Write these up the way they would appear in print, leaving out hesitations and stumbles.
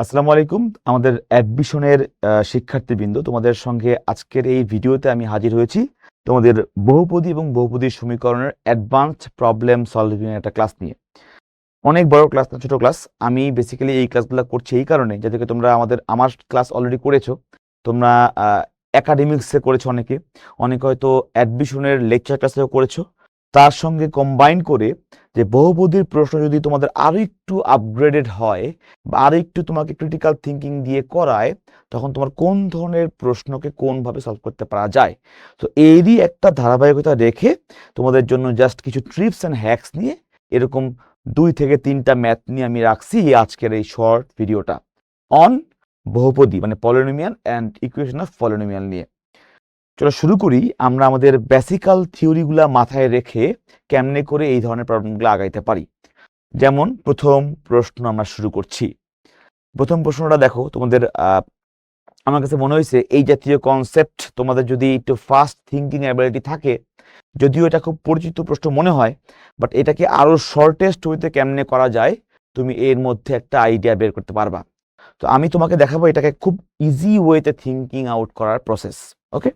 আসসালামু আলাইকুম। আমাদের অ্যাডমিশনের শিক্ষার্থীবৃন্দ, তোমাদের সঙ্গে আজকের এই ভিডিওতে আমি হাজির হয়েছি তোমাদের বহুপদী এবং বহুপদীর সমীকরণের অ্যাডভান্সড প্রবলেম সলভিং এর একটা ক্লাস নিয়ে। অনেক বড় ক্লাস না, ছোট ক্লাস। আমি বেসিক্যালি এই ক্লাসগুলো করছি এই কারণে যাতে তোমরা আমার ক্লাস অলরেডি করেছো, তোমরা একাডেমিক্সে করেছো, অনেকে হয়তো অ্যাডমিশনের লেকচার ক্লাসেও করেছো। তার সঙ্গে কম্বাইন করে যে বহুপদীর প্রশ্ন যদি তোমাদের আরো একটু আপগ্রেডেড হয় বা আরো একটু তোমাকে ক্রিটিক্যাল থিঙ্কিং দিয়ে করায়, তখন তোমার কোন ধরনের প্রশ্নকে কোনভাবে সলভ করতে পারা যায়। তো এরই একটা ধারাবাহিকতা রেখে তোমাদের জন্য জাস্ট কিছু ট্রিপস অ্যান্ড হ্যাকস নিয়ে এরকম 2 থেকে 3টা ম্যাথ নিয়ে আমি রাখছি আজকের এই শর্ট ভিডিওটা অন বহুপদী, মানে polynomial and equation of polynomial নিয়ে। চলো শুরু করি। আমরা আমাদের বেসিক্যাল থিওরিগুলা মাথায় রেখে কেমনে করে এই ধরনের প্রবলেমগুলো আগাইতে পারি। যেমন প্রথম প্রশ্ন আমরা শুরু করছি। প্রথম প্রশ্নটা দেখো, তোমাদের আমার কাছে মনে হয়েছে এই জাতীয় কনসেপ্ট তোমাদের যদি একটু ফাস্ট থিঙ্কিং অ্যাবিলিটি থাকে, যদিও এটা খুব পরিচিত প্রশ্ন মনে হয়, বাট এটাকে আরো শর্টেস্ট ওয়েতে কেমনে করা যায় তুমি এর মধ্যে একটা আইডিয়া বের করতে পারবা। তো আমি তোমাকে দেখাবো এটাকে খুব ইজি ওয়েতে থিঙ্কিং আউট করার প্রসেস। ওকে,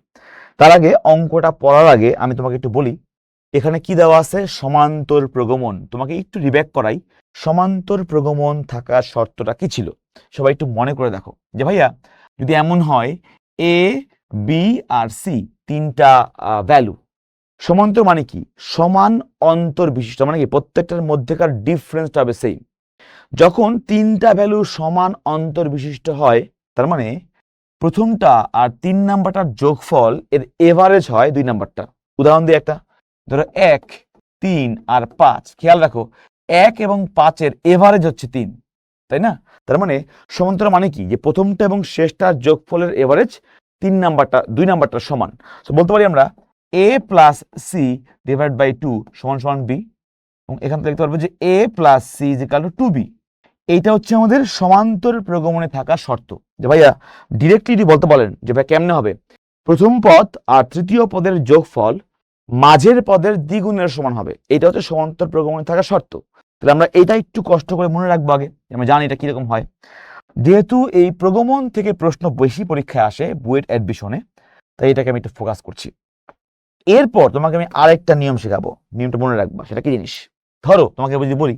তার আগে অঙ্কটা পড়ার আগে আমি তোমাকে একটু বলি এখানে কি দেওয়া আছে। সমান্তর প্রগমন, তোমাকে একটু রিব্যাক করাই। সমান্তর প্রগমন থাকার শর্তটা কি ছিল সবাই একটু মনে করে দেখো। যে ভাইয়া যদি এমন হয় এ বি আর সি তিনটা ভ্যালু সমান্তর, মানে কি সমান অন্তর বিশিষ্ট, মানে কি প্রত্যেকটার মধ্যেকার ডিফারেন্সটা হবে সেম। যখন তিনটা ভ্যালু সমান অন্তর বিশিষ্ট হয়, তার মানে প্রথমটা আর 3 নাম্বারটার যোগফল এর এভারেজ হয় 2 নাম্বারটা। উদাহরণ দিই একটা, ধরো 1, 3 আর 5। খেয়াল রাখো 1 এবং 5-এর এভারেজ হচ্ছে 3, তাই না? তার মানে সমান্তরাল মানে কি যে প্রথমটা এবং শেষটার যোগফলের এভারেজ 3 নাম্বারটা 2 নাম্বারটা সমান। তো বলতে পারি আমরা a plus C divide by 2 সমান সমান b, এবং এখান থেকে লিখতে পারবো যে a plus C is equal to 2b। এইটা হচ্ছে আমাদের সমান্তর প্রগমনে থাকা শর্ত। যে ভাইয়া ডিরেক্টলি বলতে বলেন যে ভাই কেমনে হবে, প্রথম পদ আর তৃতীয় পদের যোগফল মাঝের পদের দ্বিগুণের সমান হবে। এটা হচ্ছে সমান্তর প্রগমনে থাকা শর্ত। তাহলে আমরা এটা একটু কষ্ট করে মনে রাখবো আগে, আমরা জানি এটা কিরকম হয়। যেহেতু এই প্রগমন থেকে প্রশ্ন বেশি পরীক্ষায় আসে বুয়েট অ্যাডমিশনে, তাই এটাকে আমি একটু ফোকাস করছি। এরপর তোমাকে আমি আরেকটা নিয়ম শেখাবো, নিয়মটা মনে রাখবা। সেটা কি জিনিস? ধরো তোমাকে যদি বলি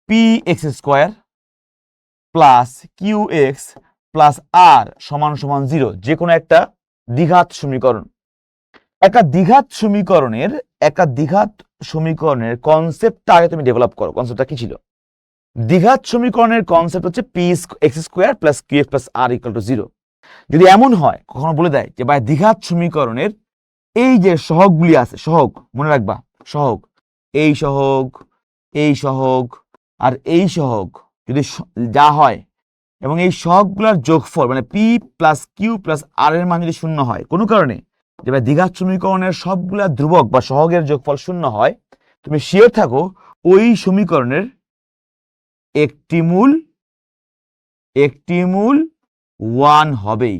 P X square plus Q X plus R সমান সমান 0, যে কোনো একটা দ্বিঘাত সমীকরণ। একটা দ্বিঘাত সমীকরণের কনসেপ্টটা আগে তুমি ডেভেলপ করো। কনসেপ্টটা কি ছিল? দ্বিঘাত সমীকরণের কনসেপ্ট হচ্ছে P X square plus Q X plus R equal to 0। যদি এমন হয় কখনো বলে দেয় যে ভাই দ্বিঘাত সমীকরণের এই যে সহগগুলি আছে, সহগ মনে রাখবা, সহগ এই সহগ, এই সহগ আর এই সহগ যদি যা হয় এবং এই সহগগুলোর যোগফল মানে পি প্লাস কিউ প্লাস আর এর মান যদি 0 হয় কোনো কারণে, যে ভাই দ্বিঘাত সমীকরণের সবগুলা ধ্রুবক বা সহগের যোগফল 0 হয়, তুমি শিওর থাকো ওই সমীকরণের একটি মূল 1 হবেই।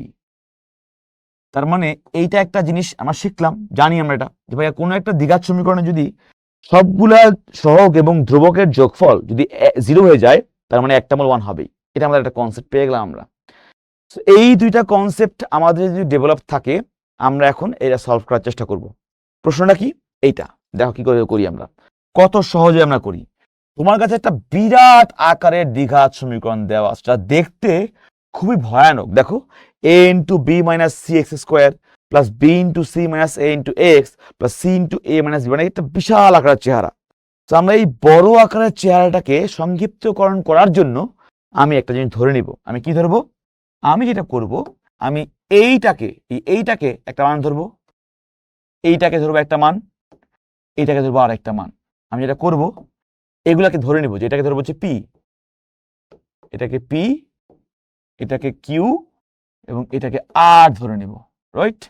তার মানে এইটা একটা জিনিস আমরা শিখলাম, জানি আমরা এটা, যে ভাইয়া কোনো একটা দ্বিঘাত সমীকরণে যদি সবগুলা সহগ এবং ধ্রুবকের যোগফল যদি 0 হয়ে যায়, তার মানে একটা মূল 1 হবেই। এটা আমাদের একটা কনসেপ্ট পেয়ে গেলাম আমরা। এই দুইটা কনসেপ্ট আমাদের যদি ডেভেলপ থাকে, আমরা এখন এটা সলভ করার চেষ্টা করব। প্রশ্নটা কি? এইটা দেখো কি করে করি আমরা, কত সহজে আমরা করি। তোমার কাছে একটা বিরাট আকারের দ্বিঘাত সমীকরণ দেওয়া আছে, যা দেখতে খুবই ভয়ানক। দেখো a into B minus C X square plus B into C minus A into X plus C into A minus B, মানে একটা বিশাল আকারের চেহারা। তো আমরা এই বড় আকারের চেহারাটাকে সংক্ষিপ্তকরণ করার জন্য আমি একটা জিনিস ধরে নিব। আমি কি ধরবো? আমি যেটা করব, আমি এইটাকে একটা মান ধরবো, এইটাকে ধরবো একটা মান, এইটাকে ধরবো আর একটা মান। আমি যেটা করব, এগুলাকে ধরে নিব, যে এটাকে ধরবো হচ্ছে পি, এটাকে পি, এটাকে কিউ এবং এটাকে আর ধরে নিব, রাইট?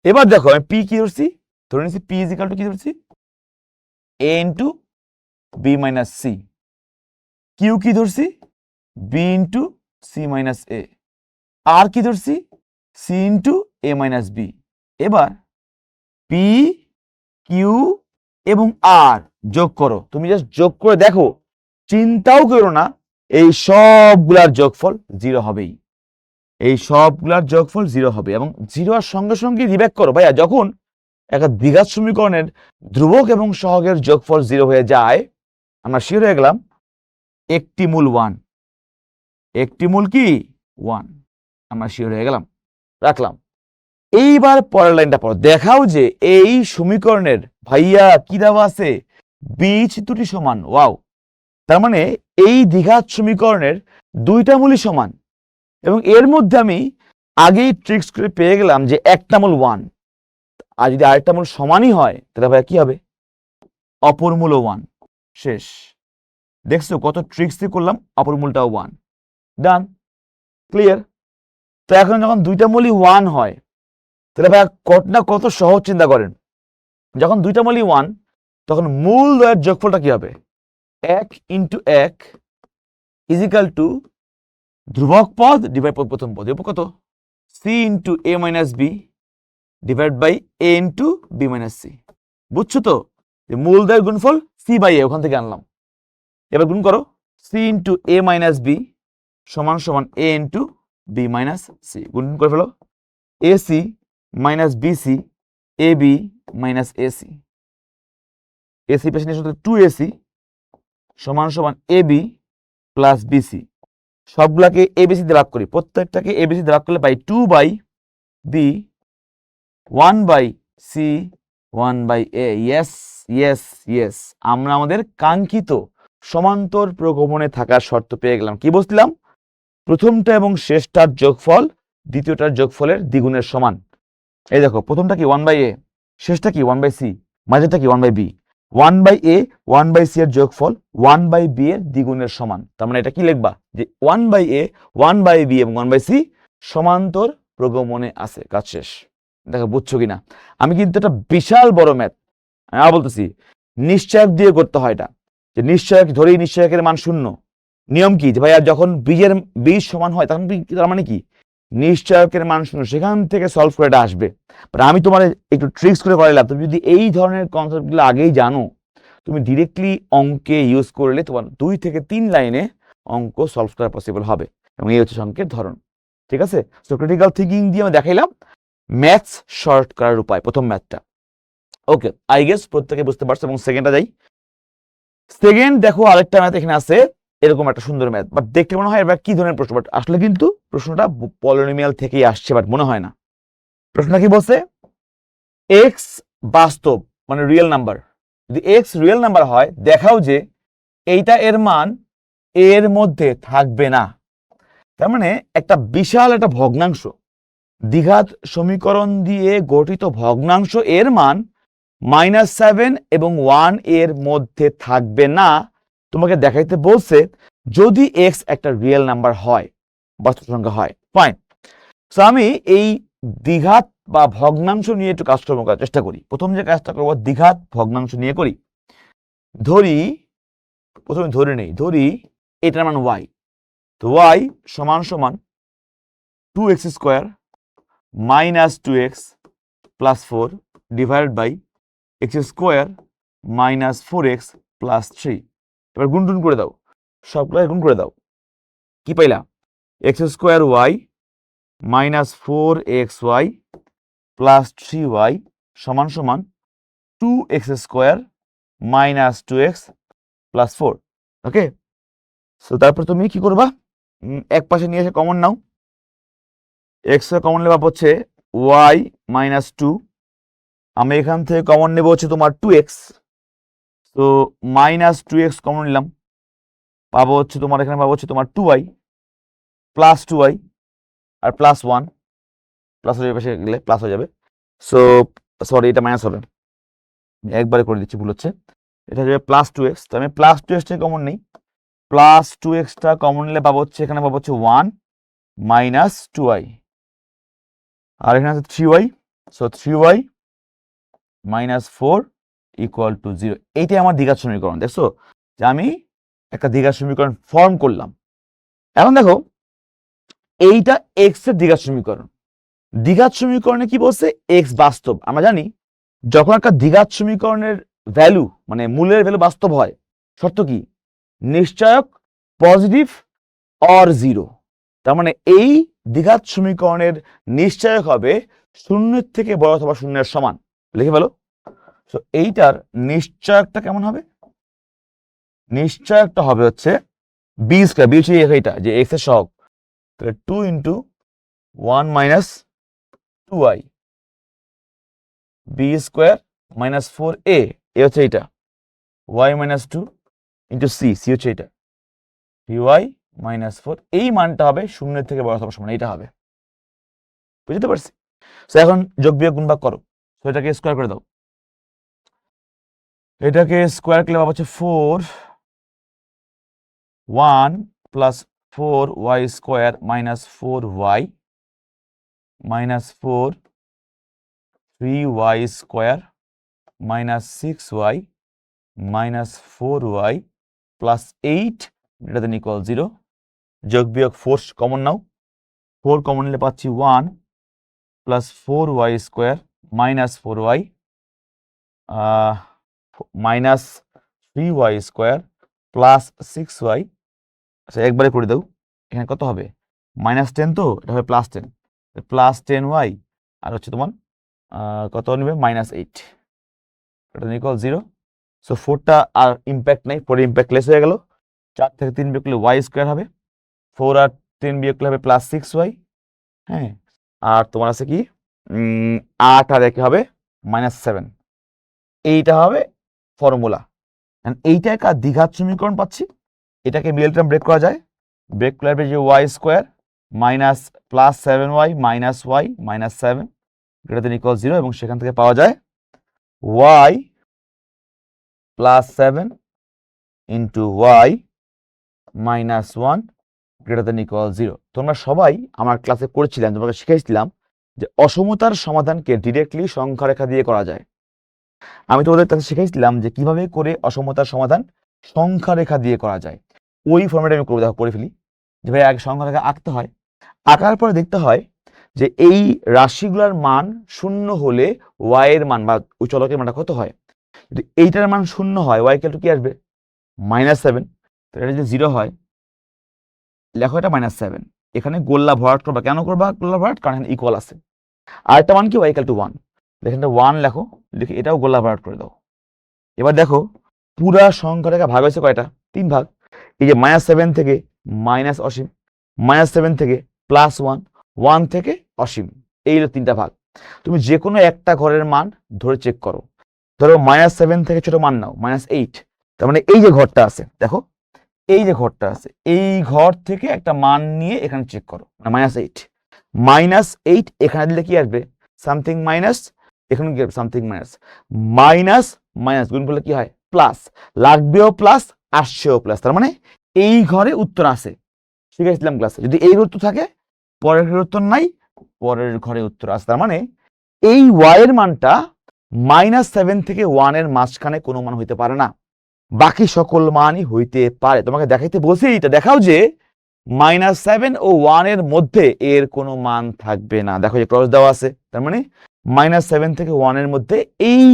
এবার দেখো আমি পি কি ধরছি, ধরে নিচ্ছি পি ইজ ইকুয়াল টু কি ধরছি, A into B minus C. Q কি ধরছি, B into C minus A. R কি ধরছি, C into A minus B. এবার পি কিউ এবং আর যোগ করো। তুমি জাস্ট যোগ করে দেখো, চিন্তাও করো না, এই সবগুলার যোগফল 0 হবেই, এই সবগুলার যোগফল 0 হবে। এবং 0 আর সঙ্গে সঙ্গে রিব্যাক করো ভাইয়া, যখন একটা দ্বিঘাত সমীকরণের ধ্রুবক এবং সহগের যোগফল 0 হয়ে যায়, আমরা শিওর হয়ে গেলাম একটি মূল 1, একটি মূল কি 1, আমরা শিওর হয়ে গেলাম, রাখলাম। এইবার পরের লাইনটা পড়ো, দেখাও যে এই সমীকরণের ভাইয়া কি দেওয়া আছে, বীজ দুটি সমান। ওয়াও, তার মানে এই দ্বিঘাত সমীকরণের দুইটা মূলই সমান, এবং এর মধ্যে আমি আগেই ট্রিক্স করে পেয়ে গেলাম যে একটা মূল 1, আর যদি আরেকটা মূল সমানই হয় তাহলে ভাইয়া কি হবে, অপর মূলও 1। শেষ। দেখছো কত ট্রিক্স দিয়ে করলাম, অপর মূলটাও 1, ডান, ক্লিয়ার। তো এখন যখন দুইটা মূলই 1 হয় তাহলে ভাইয়া কত সহজ, চিন্তা করেন। যখন দুইটা মূলই 1 তখন মূল দ্বয়ের যোগফলটা কি হবে, 1 ইন্টু 1 ইজিক্যাল টু ধ্রুবক পদ ডিভাইড প্রথম পদ, কত, C into A minus B divide by A into B minus C. বুঝছো তো, যে মূল দ্বয়ের গুণফল সি বাই এ ওখান থেকে আনলাম। এবার গুণ করো, C into A minus B সমান সমান A into B minus C, গুণ করে ফেলো, A C minus B C A B minus A C, AC পেছনে 2ac সমান সমান এ বি প্লাস বিসি। সবগুলাকে এবিসি দিয়ে ভাগ করি, প্রত্যেকটাকে এবিসি দিয়ে ভাগ করলে পাই 2 by B 1 by C 1 by A. Yes yes yes, আমরা আমাদের কাঙ্ক্ষিত সমান্তর প্রগমনে থাকার শর্ত পেয়ে গেলাম। কি বলছিলাম, প্রথমটা এবং শেষটার যোগফল দ্বিতীয়টার যোগফলের দ্বিগুণের সমান। এই দেখো, প্রথমটা কি 1 বাই এ, শেষটা কি 1 বাই সি, মাঝেটা কি 1 by B. 1 by A 1 by C এর যোগফল 1 বাই বি এর দ্বিগুণের সমান। তার মানে এটা কি লিখবা, যে 1 বাই এ 1 বাই বি এবং 1 বাই সি সমান্তর প্রগমনে আছে। কাজ শেষ। দেখো বুঝছো কিনা, আমি কিন্তু এটা বিশাল বড় ম্যাথ, আমি বলতেছি নিশ্চয়ক দিয়ে করতে হয় এটা, যে নিশ্চয়ক ধরেই নিশ্চয়কের মান 0। নিয়ম কি, যে ভাই আর যখন বীজের বীজ সমান হয় তখন তার মানে কি নিশ্চয়কের মান 0, সেখান থেকে সলভ করে এটা আসবে। আমি তোমার একটু ট্রিক্স করে করাইলাম, তুমি যদি এই ধরনের কনসেপ্টগুলো আগেই জানো, তুমি ডিরেক্টলি অঙ্কে ইউজ করলে তোমার 2 থেকে 3 লাইনে অঙ্ক সলভ করা পসিবল হবে, এবং এই হচ্ছে অঙ্কের ধরন। ঠিক আছে, সো ক্রিটিক্যাল থিঙ্কিং দিয়ে আমি দেখাইলাম ম্যাথস শর্ট করার উপায়, প্রথম ম্যাথটা। ওকে, আই গেস প্রত্যেকে বুঝতে পারছো। এবং সেকেন্ডটা যাই, সেকেন্ড দেখো আরেকটা ম্যাথ এখানে আছে, এরকম একটা সুন্দর ম্যাথ, বাট দেখতে মনে হয় এবার কি ধরনের প্রশ্ন, বাট আসলে কিন্তু প্রশ্নটা পলিনোমিয়াল থেকেই আসছে, বাট মনে হয় না। প্রশ্নটা কি বলছে, এক্স বাস্তব মানে রিয়েল নাম্বার, যদি এক্স রিয়েল নাম্বার হয় দেখাও যে এইটা এর মান এর মধ্যে থাকবে না। তার মানে একটা বিশাল একটা ভগ্নাংশ, দ্বিঘাত সমীকরণ দিয়ে গঠিত ভগ্নাংশ এর মান -7 এবং 1 এর মধ্যে থাকবে না, তোমাকে দেখাইতে বলছে যদি এক্স একটা রিয়েল নাম্বার হয়, বাস্তব সংখ্যা হয়। ফাইন, সো আমি এই দ্বিঘাত বা ভগ্নাংশ নিয়ে একটু কাজকর্ম করার চেষ্টা করি। প্রথম যে কাজটা করবো দ্বিঘাত ভগ্নাংশ নিয়ে করি। ধরি, প্রথমে ধরে নেই, ধরি এটার মান y, তো y সমান সমান 2x square minus 2x plus 4 divide by x square minus 4x plus 3। এবার গুণটুন করে দাও, সবগুলো গুণ করে দাও, কি পাইলা, x square y minus 4xy plus 3y সমান সমান 2x square minus 2x plus 4। ওকে, সো তারপর তুমি কি করবা, এক পাশে নিয়ে এসে কমন নাও, এক্স কমন নেবা হচ্ছে y মাইনাস 2, আমি এখান থেকে কমন নেব হচ্ছে তোমার 2x, তো মাইনাস 2x কমন নিলাম, পাবো হচ্ছে তোমার এখানে পাবো হচ্ছে তোমার 2y প্লাস 2y আর প্লাস 1, প্লাস হয়ে পাশে গেলে প্লাস হয়ে যাবে, সো সরি এটা মাইনাস হবে, একবারে করে দিচ্ছি, ভুল হচ্ছে, এটা যাবে প্লাস 2x। তো আমি প্লাস 2x টা কমন নেই, প্লাস 2x টা কমন নিলে পাবো হচ্ছে এখানে পাবো হচ্ছে 1 মাইনাস 2y, আর এখানে আছে 3y, so 3y minus 4 equal to 0। এইটাই আমার দ্বিঘাত সমীকরণ। দেখছো যে আমি একটা দ্বিঘাত সমীকরণ ফর্ম করলাম। এখন দেখো এইটা এক্স এর দ্বিঘাত সমীকরণ, দ্বিঘাত সমীকরণে কি বলছে, এক্স বাস্তব। আমরা জানি যখন একটা দ্বিঘাত সমীকরণের ভ্যালু মানে মূলের ভ্যালু বাস্তব হয়, শর্ত কি, নিশ্চয়ক পজিটিভ অর জিরো। তার মানে এই দ্বিঘাত সমীকরণের নিশ্চয়ক হবে শূন্যের থেকে বড় অথবা শূন্যের সমান। লিখে ফেলো। সো এইটার নিশ্চয়কটা কেমন হবে? নিশ্চয়কটা হবে হচ্ছে বি স্কোয়ার, বি হচ্ছে এইটা যে এক্স এর সহগ, তাহলে 2 into 1 minus 2y B square minus 4a, A হচ্ছে এইটা y minus 2 into C, C হচ্ছে এইটা 3y মাইনাস 4, এই মানটা হবে শূন্যের থেকে বড় অথবা সমান, এইটা হবে। বুঝতে পারছি? সো এখন যোগ বিয়োগ গুণ ভাগ করো। সো এটাকে স্কোয়ার করে দাও, এটাকে স্কোয়ার করলে পাবো হচ্ছে 4 1 plus 4y square minus 4y minus 4 3y square minus 6y minus 4y plus 8 greater than equal 0। যোগ বিয়োগ 4 কমন নাও, 4 কমন নিলে পাচ্ছি 1 plus 4y square minus 4y minus 3y square plus 6y। আচ্ছা একবারে করে দাও, এখানে কত হবে মাইনাস 10, তো এটা হবে প্লাস 10, প্লাস 10y আর হচ্ছে তোমার কত নেবে মাইনাস 8, এটা ইকুয়াল 0। সো 4টা আর ইম্প্যাক্ট নেই, 4 ইম্প্যাক্ট লেস হয়ে গেল। 4 থেকে 3 বিয়োগ করলে y স্কোয়ার হবে, 4 আর 3 বিয়োগ করলে হবে প্লাস 6y। হ্যাঁ, আর তোমার আছে কি 8 আর 1 হবে মাইনাস 7, এইটা হবে ফর্মুলা। এইটা একটা দ্বিঘাত সমীকরণ পাচ্ছি, এটাকে মিডল টার্ম ব্রেক করা যায়। ব্রেক করলে যে y square minus plus 7y minus y minus 7 greater than equal 0, এবং সেখান থেকে পাওয়া যায় y plus 7 into y minus 1 greater than equal 0। তোমরা সবাই আমার ক্লাসে করেছিলাম, তোমাকে শিখাইছিলাম যে অসমতার সমাধানকে ডিরেক্টলি সংখ্যা রেখা দিয়ে করা যায়। আমি তোমাদের কাছে শিখাইছিলাম যে কিভাবে করে অসমতার সমাধান সংখ্যা রেখা দিয়ে করা যায়। ওই ফর্মেটে আমি করে ফেলি, যে ভাই আগে সংখ্যা রেখা আঁকতে হয়, আঁকার পরে দেখতে হয় যে এই রাশিগুলোর মান শূন্য হলে y এর মান বা ওই চলকের মানটা কত হয়। যদি এইটার মান শূন্য হয় y ইকুয়াল টু কি আসবে -7, তো এটা যদি 0 হয় লেখো এটা -7, এখানে গোল্লা ভরাট করবা। কেন করবা গোল্লা ভরাট? কারণ এখানে ইকুয়াল আছে। আর একটা মান কি y ইকুয়াল টু 1, এখানে 1 লেখো, লিখে এটাও গোল্লা ভরাট করে দাও। এবার দেখো পুরা সংখ্যা রেখা ভাগ হয়েছে কয়টা? 3 ভাগ। এই যে -7 থেকে মাইনাস অসীম, -7 থেকে +1, 1 থেকে অসীম, এই হলো 3টা ভাগ। তুমি যে কোনো একটা ঘরের মান ধরে চেক করো। ধরো -7 থেকে ছোট মান নাও -8, তার মানে এই যে ঘরটা আছে, দেখো এই যে ঘরটা আছে, এই ঘর থেকে একটা মান নিয়ে এখানে চেক করো, -8, -8 এখানে দিলে কি আসবে সামথিং মাইনাস, এখানে কি সামথিং মাইনাস, মাইনাস মাইনাস গুণ করলে কি হয় প্লাস, লাগবেও প্লাস আসছেও প্লাস, তার মানে এই ঘরে উত্তর আছে। শিখেছিলাম ক্লাসে, যদি এই উত্তর থাকে পরের ঘরে উত্তর নাই, পরের ঘরে উত্তর আছে। তার মানে এই y এর মানটা -7 থেকে 1 এর মাঝখানে কোনো মান হইতে পারে না, বাকি সকল মানই হইতে পারে। তোমাকে দেখাইতে বলছি, এটা দেখাও যে -7 ও 1 এর মধ্যে এর কোনো মান থাকবে না। দেখো যে ক্রস দেওয়া আছে, তার মানে -7 থেকে 1 এর মধ্যে এই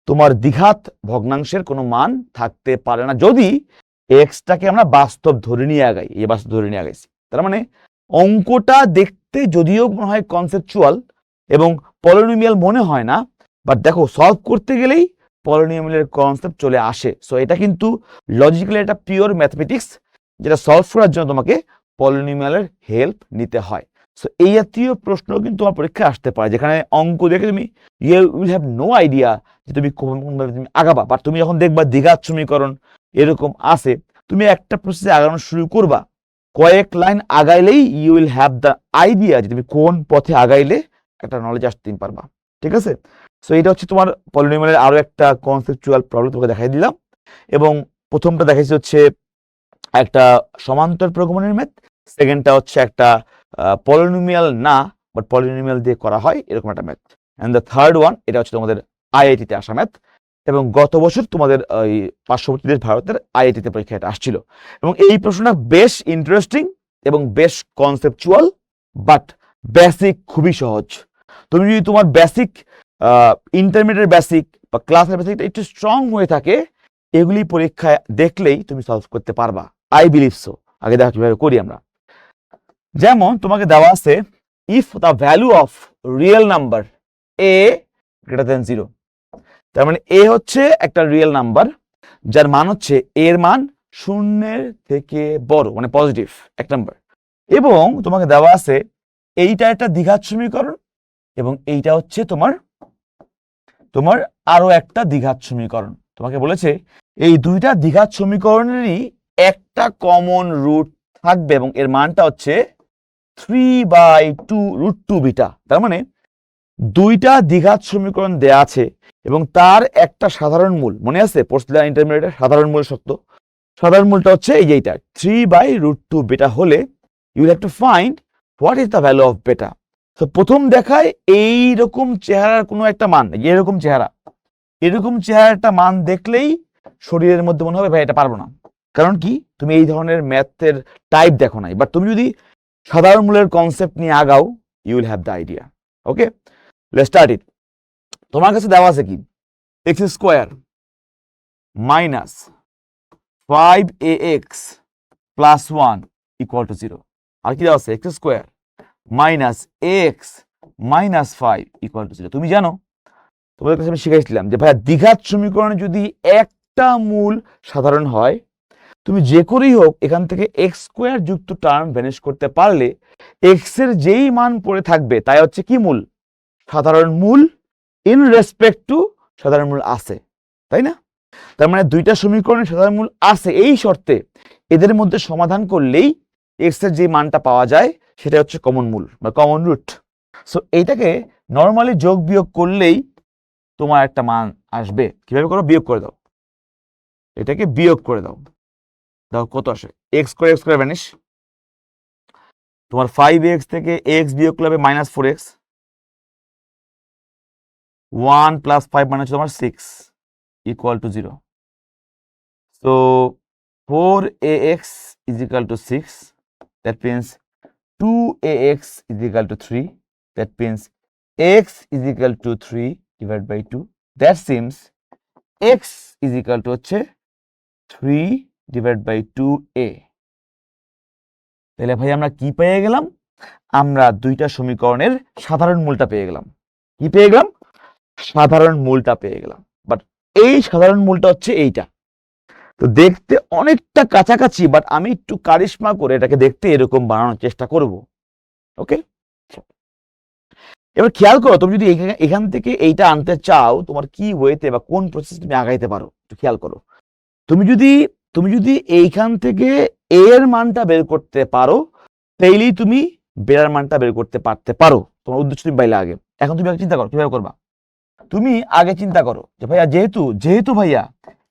তোমার দ্বিঘাত ভগ্নাংশের কোনো মান থাকতে পারে না, যদি এক্সটাকে আমরা বাস্তব ধরে নিয়ে আগাই। এই বাস্তব ধরে নিয়ে আগাইছি, তার মানে অঙ্কটা দেখতে যদিও মনে হয় কনসেপচুয়াল এবং পলিনোমিয়াল মনে হয় না, বাট দেখো সলভ করতে গেলেই পলিনোমিয়ালের কনসেপ্ট চলে আসে। সো এটা কিন্তু লজিক্যালি একটা পিওর ম্যাথমেটিক্স, যেটা সলভ করার জন্য তোমাকে পলিনোমিয়ালের হেল্প নিতে হয়। সো এই জাতীয় প্রশ্ন কিন্তু তোমার পরীক্ষায় আসতে পারে, যেখানে অঙ্ক দেখে তুমি you will have no idea যে তুমি কোনভাবে তুমি আগাবা, বাট তুমি যখন দেখবা দ্বিঘাত সমীকরণ এরকম আছে, তুমি একটা প্রসেসে আগানো শুরু করবা, কয়েক লাইন আগাইলেই you will have the idea যে তুমি কোন পথে আগাইলে একটা নলেজ আসতে পারবা। ঠিক আছে? সো এটা হচ্ছে তোমার পলিনোমিয়ালের আরো একটা কনসেপচুয়াল প্রবলেম তোমাকে দেখাই দিলাম, এবং প্রথমটা দেখাইছি হচ্ছে একটা সমান্তর প্রগমনের ম্যাথ, সেকেন্ডটা হচ্ছে একটা পলিনোমিয়াল না বাট পলিনোমিয়াল দিয়ে করা হয় এরকম একটা math, and the third one এটা হচ্ছে তোমাদের আইআইটিতে আসা ম্যাথ, এবং গত বছর তোমাদের ওই পার্শ্ববর্তী দেশ ভারতের আইআইটিতে পরীক্ষা এটা আসছিল। এবং এই প্রশ্নটা বেশ ইন্টারেস্টিং এবং বেশ কনসেপচুয়াল, বাট বেসিক খুবই সহজ। তুমি যদি তোমার বেসিক ইন্টারমিডিয়েট বেসিক বা ক্লাসের বেসিকটা একটু স্ট্রং হয়ে থাকে, এগুলি পরীক্ষায় দেখলেই তুমি সলভ করতে পারবা। আই বিলিভ সো, আগে দেখো কিভাবে করি আমরা। যেমন তোমাকে দেওয়া আছে if the value of real number a greater than 0, তার মানে a হচ্ছে একটা রিয়েল নাম্বার যার মান হচ্ছে এর মান 0-এর থেকে বড়, মানে পজিটিভ, এক নাম্বার। এবং তোমাকে দেওয়া আছে এইটা একটা দ্বিঘাত সমীকরণ এবং এইটা হচ্ছে তোমার আরো একটা দ্বিঘাত সমীকরণ। তোমাকে বলেছে এই দুইটা দ্বিঘাত সমীকরণেরই একটা কমন রুট থাকবে এবং এর মানটা হচ্ছে 3/2√2 বিটা। তার মানে দুইটা দ্বিঘাত সমীকরণ দেয়া আছে এবং তার একটা সাধারণ মূল, মনে আছে পড়ছিলাম ইন্টারমিডিয়েটের সাধারণ মূল সত্য, সাধারণ মূলটা হচ্ছে এই যে এইটা 3/√2 বিটা হলে you have to find what is the value of beta. তো প্রথম দেখায় এইরকম চেহারার কোনো একটা মান, এরকম চেহারার একটা মান দেখলেই শরীরের মধ্যে মনে হবে ভাই এটা পারবো না। কারণ কি, তুমি এই ধরনের ম্যাথের টাইপ দেখো নাই, বাট তুমি যদি সাধারণ মূলের কনসেপ্ট নিয়ে আগাও you will have the idea. Okay, let's start it. তোমার কাছে দেওয়া আছে কি x square minus 5ax plus 1 equal to 0, আর কি দেওয়া আছে x square minus ax minus 5 equal to 0। তুমি জানো তোমাদের কাছে আমি শিখাইছিলাম যে ভাইয়া দ্বিঘাত সমীকরণে যদি একটা মূল সাধারণ হয়, তুমি যে করেই হোক এখান থেকে এক্স স্কোয়ার যুক্ত টার্ম ভ্যানিশ করতে পারলে এক্স এর যেই মান পড়ে থাকবে তাই হচ্ছে কি মূল, সাধারণ মূল ইন রেসপেক্ট টু সাধারণ মূল আছে, তাই না? তার মানে দুইটা সমীকরণে সাধারণ মূল আছে, এই শর্তে এদের মধ্যে সমাধান করলেই এক্স এর যে মানটা পাওয়া যায় সেটা হচ্ছে কমন মূল বা কমন রুট। সো এইটাকে নর্মালি যোগ বিয়োগ করলেই তোমার একটা মান আসবে। কিভাবে করো, বিয়োগ করে দাও, এটাকে বিয়োগ করে দাও, দেখো কত আসে। এক্স স্কোয়ার ভ্যানিশ, তোমার 5x থেকে x বিয়োগ করলে -4x, 1 + 5 মানে হচ্ছে তোমার 6 equal to 0। So 4ax is equal to 6, that means 2ax is equal to 3, that means x is equal to 3 divided by 2, that seems x is equal to হচ্ছে 3 divided by 2a। তাহলে ভাই আমরা কি পেয়ে গেলাম, আমরা দুইটা সমীকরণের সাধারণ মূলটা পেয়ে গেলাম। কি পেয়ে গেলাম, সাধারণ মূলটা পেয়ে গেলাম। বাট এই সাধারণ মূলটা হচ্ছে এইটা, তো দেখতে অনেকটা কাছাকাছি, বাট আমি একটু কারিশমা করে এটাকে দেখতে এরকম বানানোর চেষ্টা করব। ওকে, এবার খেয়াল করো, তুমি যদি এখান থেকে এইটা আনতে চাও তোমার কি ওয়েতে বা কোন প্রসেস তুমি আগাইতে পারো, একটু খেয়াল করো। তুমি যদি এইখান থেকে এ এর মানটা বের করতে পারো তাইলেই তুমি বের মানটা বের করতে পারো। তোমার উদ্দেশ্য তুমি পাইলে আগে। এখন তুমি আগে চিন্তা করো কিভাবে করবা। তুমি আগে চিন্তা করো যে ভাইয়া যেহেতু ভাইয়া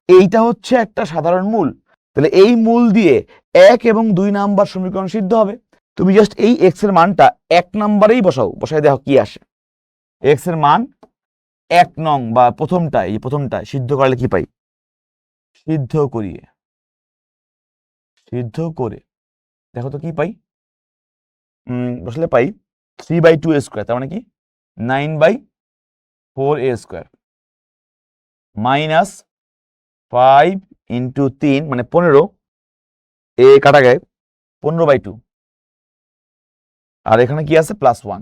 এইটা হচ্ছে একটা সাধারণ মূল, তাহলে এই মূল দিয়ে 1 এবং 2 নাম্বার সমীকরণ সিদ্ধ হবে। তুমি জাস্ট এই x এর মানটা 1 নাম্বারেই বসাই দেখো কি আসে। x এর মান 1 নং বা প্রথমটায় সিদ্ধ করলে কি পাই, সিদ্ধ করে দেখো তো কি পাই, বসলে পাই 3/2a², তার মানে কি 9/4a² মাইনাস 5 × 3 মানে 15, এ কাটা গায়ে 15/2, আর এখানে কি আছে +1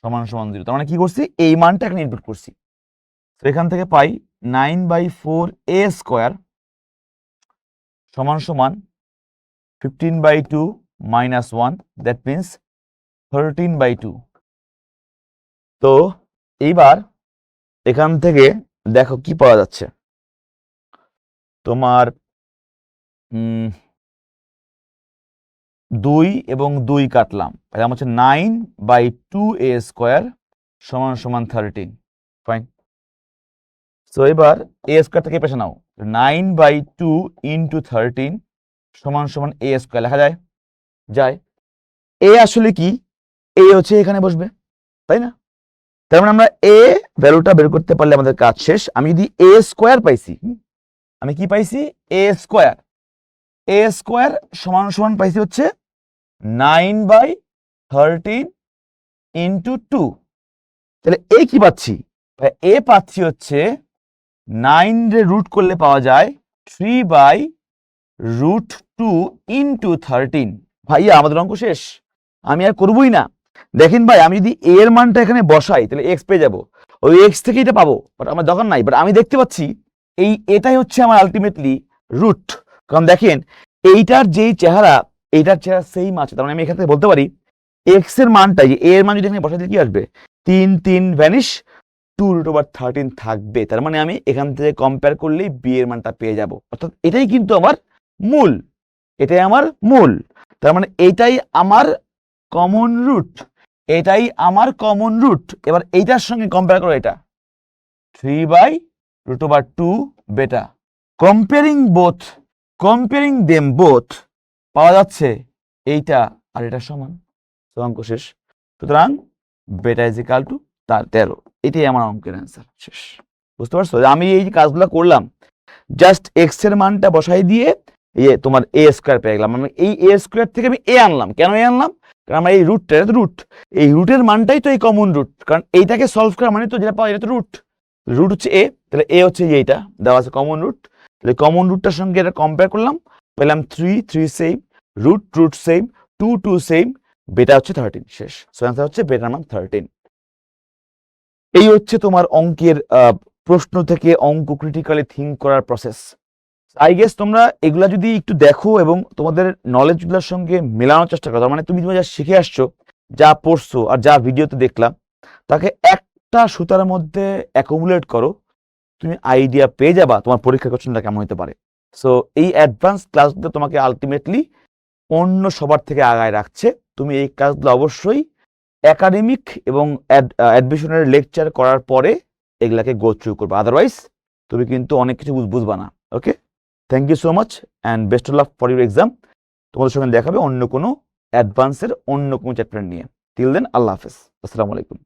সমান 0। তার মানে কি করছি, এই মানটা এখানে ইনপুট করছি। তো এখান থেকে পাই 9/4a² সমান 15/2 - 1, দ্যাট মিনস 13/2। তো এইবার এখান থেকে দেখো কি পাওয়া যাচ্ছে, তোমার 2 এবং 2 কাটলাম, এটা হচ্ছে 9/2a² সমান 13। ফাইন। সো এবার a² থেকে পেছে নাও, 9/2 × 13 সমান a² লেখা যায়। এ আসলে কি, এ হচ্ছে এখানে বসবে, তাই না? তার মানে আমরা এ ভ্যালুটা বের করতে পারলে আমাদের কাজ শেষ। আমি যদি a² পাইছি, আমি কি পাইছি, a² সমান পাইছি হচ্ছে 9/13 × 2। তাহলে এ কি পাচ্ছি, এ পাচ্ছি হচ্ছে 9 রে রুট করলে পাওয়া যায় 3/2 2 ইন্টু 13। ভাইয়া আমাদের অঙ্ক শেষ, আমি আর করবই না। দেখেন ভাই, আমি যদি a এর মানটা এখানে বসাই তাহলে x পেয়ে যাবো, ওই x থেকে এটা পাবো, বাট আমার দরকার নাই। বাট আমি দেখতে পাচ্ছি এটাই হচ্ছে আমার আলটিমেটলি রুট। কারণ দেখেন এইটার যেই চেহারা, এইটার চেহারা সেম আছে, তার মানে আমি এখান থেকে বলতে পারি x এর মানটা, যে a এর মান যদি এখানে বসাই দিলে কি আসবে, 3 3 ভ্যানিশ, 2√13 থাকবে। তার মানে আমি এখান থেকে কম্পেয়ার করলেই b এর মানটা পেয়ে যাব। অর্থাৎ এটাই কিন্তু আমার মূল, এটাই আমার মূল। তার মানে এটাই আমার কমন রুট, এটাই আমার কমন রুট। এবার এইটার সঙ্গে কম্পেয়ার করো, এটা 3/√2 বেটা। কম্পেয়ারিং দেম বোথ পাওয়া যাচ্ছে এইটা আর এটা সমান, অঙ্ক শেষ। সুতরাং বেটা ইজ ইকাল টু 13। এটাই আমার অঙ্কের অ্যান্সার, শেষ। বুঝতে পারছো? আমি এই যে কাজগুলো করলাম, জাস্ট এক্স এর মানটা বসাই দিয়ে তোমার এ স্কোয়ার পেয়ে গেলাম। আমি এই এ স্কোয়ার থেকে আমি এ আনলাম। কেন এ আনলাম? কারণ আমার এই রুটটা, এটা তো রুট, এই রুটের মানটাই তো এই কমন রুট। কারণ এইটাকে সলভ করা মানে তো যেটা পাওয়া, এটা তো রুট হচ্ছে এ, তাহলে এ হচ্ছে এইটা দেওয়া আছে কমন রুট। তাহলে কমন রুটটার সঙ্গে এটা কম্পেয়ার করলাম, পেলাম 3 সেম, রুট সেম, 2 সেম, বেটা হচ্ছে 13, শেষ। সো অ্যান্সার হচ্ছে বেটার মান 13। এই হচ্ছে তোমার অঙ্কের প্রশ্ন থেকে অঙ্ক ক্রিটিক্যালি থিঙ্ক করার প্রসেস। আই গেস তোমরা এগুলা যদি একটু দেখো এবং তোমাদের নলেজগুলোর সঙ্গে মেলানোর চেষ্টা করো, মানে তুমি যা শিখে আসছো, যা পড়ছো আর যা ভিডিওতে দেখলাম, তাকে একটা সুতার মধ্যে অ্যাকুমুলেট করো, তুমি আইডিয়া পেয়ে যাবা তোমার পরীক্ষার কোশ্চেনটা কেমন হতে পারে। সো এই অ্যাডভান্স ক্লাসগুলো তোমাকে আলটিমেটলি অন্য সবার থেকে আগায় রাখছে। তুমি এই ক্লাসগুলো অবশ্যই একাডেমিক এবং অ্যাডমিশনের লেকচার করার পরে এগুলাকে গো থ্রু করবে, আদারওয়াইজ তুমি কিন্তু অনেক কিছু বুঝবা না। Okay, thank you so much and best of luck for your exam. তোমাদের সঙ্গে দেখাবে অন্য কোনো অ্যাডভান্সের অন্য কোনো চ্যাপ্টার নিয়ে। টিল দেন, আল্লাহ হাফেজ, আসসালামু আলাইকুম।